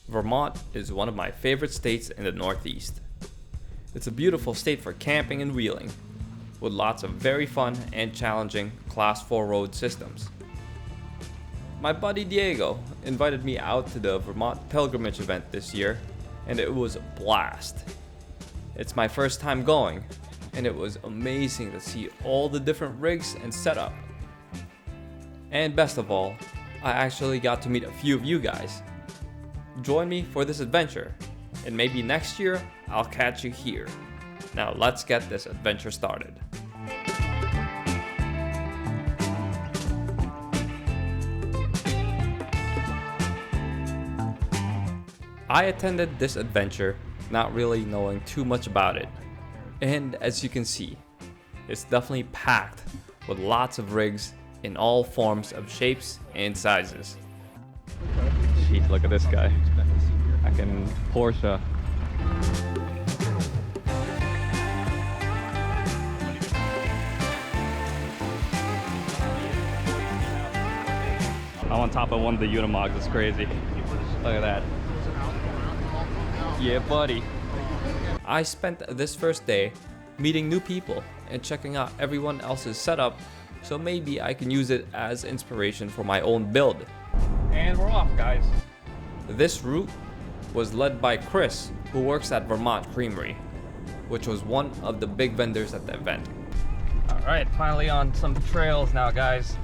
Vermont is one of my favorite states in the Northeast. It's a beautiful state for camping and wheeling, with lots of very fun and challenging Class 4 road systems. My buddy Diego invited me out to the Vermont Pilgrimage event this year, and it was a blast. It's my first time going, and it was amazing to see all the different rigs and setup. And best of all, I actually got to meet a few of you guys. Join me for this adventure, and maybe next year I'll catch you here. Now let's get this adventure started. I attended this adventure not really knowing too much about it, and as you can see, it's definitely packed with lots of rigs in all forms of shapes and sizes. Jeez, look at this guy. I can Porsche. I'm on top of one of the Unimogs, it's crazy. Look at that. Yeah, buddy. I spent this first day meeting new people and checking out everyone else's setup, so maybe I can use it as inspiration for my own build. And we're off, guys. This route was led by Chris, who works at Vermont Creamery, which was one of the big vendors at the event. Alright, finally on some trails now, guys.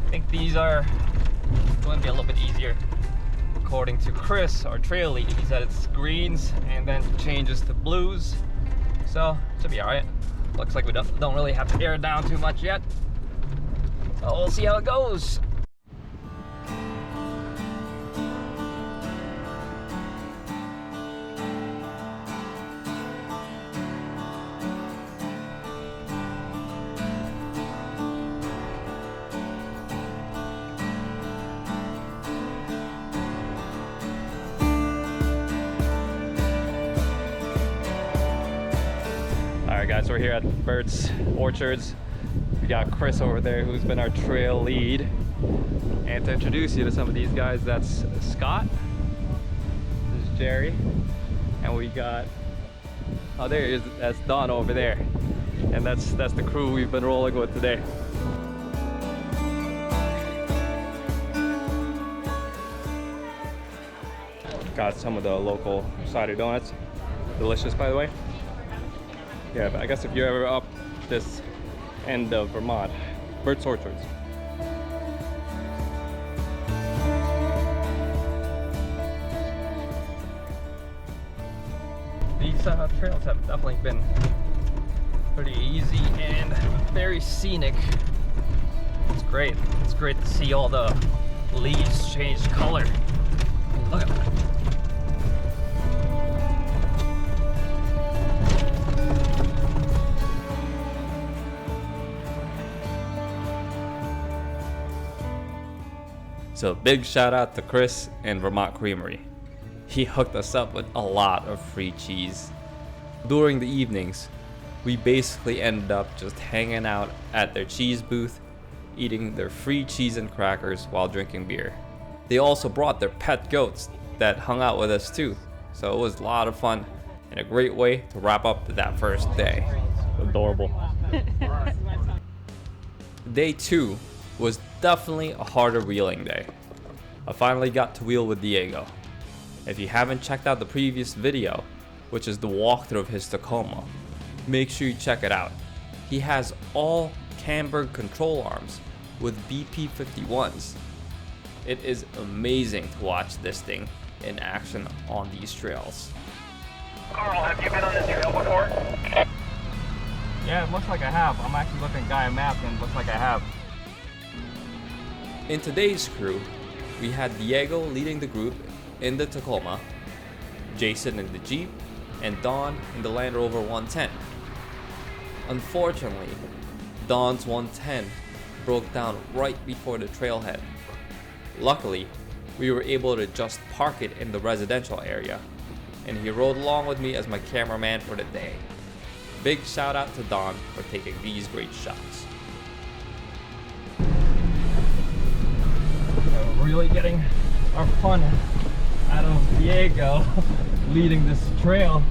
I think these are going to be a little bit easier. According to Chris, our trail lead, he said it's greens and then changes to blues. So, should be alright. Looks like we don't really have to air it down too much yet. So we'll see how it goes. Alright guys, we're here at Bert's Orchards. We got Chris over there who's been our trail lead. And to introduce you to some of these guys, that's Scott. This is Jerry. And we got, oh there he is, that's Don over there. And that's the crew we've been rolling with today. Got some of the local cider donuts. Delicious, by the way. Yeah, but I guess if you're ever up this end of Vermont, Bert's Orchards. These trails have definitely been pretty easy and very scenic. It's great. It's great to see all the leaves change color. Look at that. So big shout out to Chris and Vermont Creamery. He hooked us up with a lot of free cheese. During the evenings, we basically ended up just hanging out at their cheese booth, eating their free cheese and crackers while drinking beer. They also brought their pet goats that hung out with us too. So it was a lot of fun and a great way to wrap up that first day. Adorable. Day 2 was definitely a harder wheeling day. I finally got to wheel with Diego. If you haven't checked out the previous video, which is the walkthrough of his Tacoma, make sure you check it out. He has all Camberg control arms with BP51s. It is amazing to watch this thing in action on these trails. Carl, have you been on this trail before? Yeah, it looks like I have. I'm actually looking at Gaia Map and it looks like I have. In today's crew, we had Diego leading the group in the Tacoma, Jason in the Jeep, and Don in the Land Rover 110. Unfortunately, Don's 110 broke down right before the trailhead. Luckily, we were able to just park it in the residential area, and he rode along with me as my cameraman for the day. Big shout out to Don for taking these great shots. Really getting our fun out of Diego leading this trail.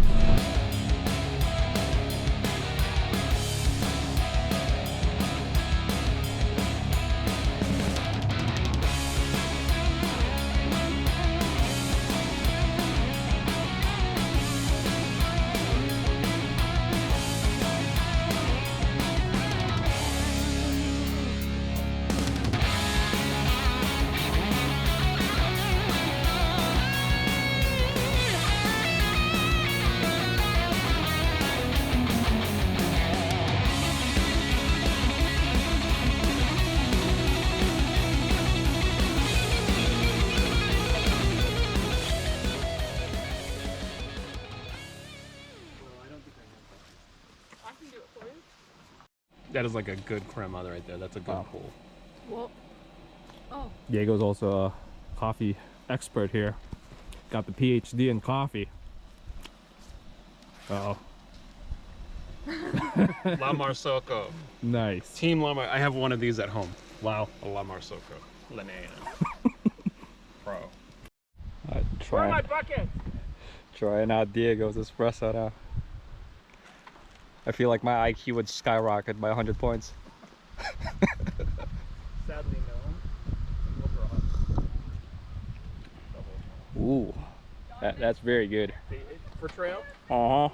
That is like a good crema right there. That's a good pull. Well, oh. Diego's also a coffee expert here. Got the PhD in coffee. Uh-oh. La Marzocco. Nice. Team La Mar. I have one of these at home. Wow. A La Marzocco. Linea. Pro. Where are my buckets? Trying out Diego's espresso now. I feel like my IQ would skyrocket by 100 points. Sadly, no. Ooh, that's very good. For trail? Uh-huh.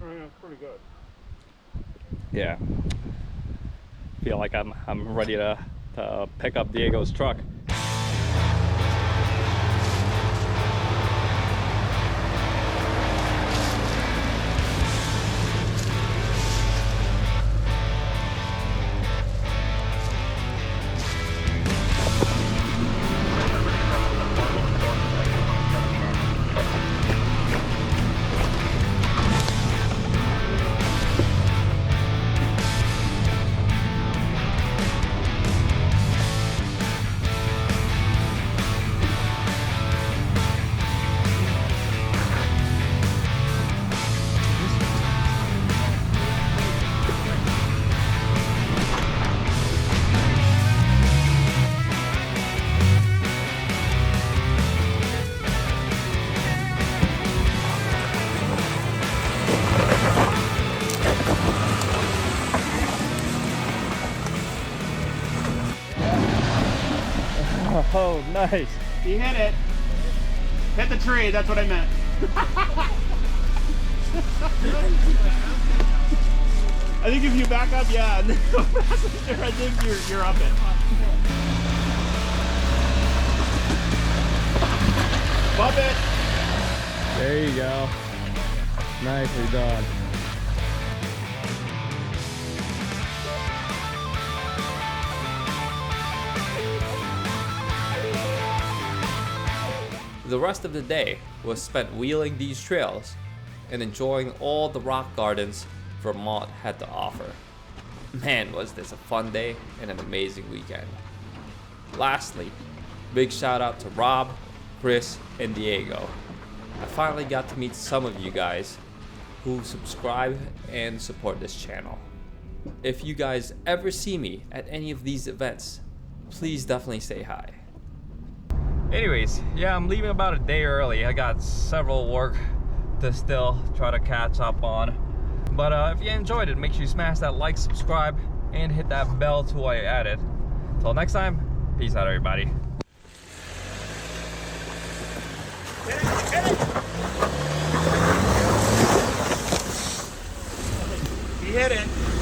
Yeah, pretty good. Yeah. Feel like I'm ready to pick up Diego's truck. Oh, nice. He hit it. Hit the tree, that's what I meant. I think if you back up, yeah, and then go faster, I think you're up it. Bump it. There you go. Nicely done. The rest of the day was spent wheeling these trails and enjoying all the rock gardens Vermont had to offer. Man, was this a fun day and an amazing weekend. Lastly, big shout out to Rob, Chris, and Diego. I finally got to meet some of you guys who subscribe and support this channel. If you guys ever see me at any of these events, please definitely say hi. Anyways, yeah, I'm leaving about a day early. I got several work to still try to catch up on. But if you enjoyed it, make sure you smash that like, subscribe, and hit that bell too while you're at it. Till next time, peace out, everybody. He hit it.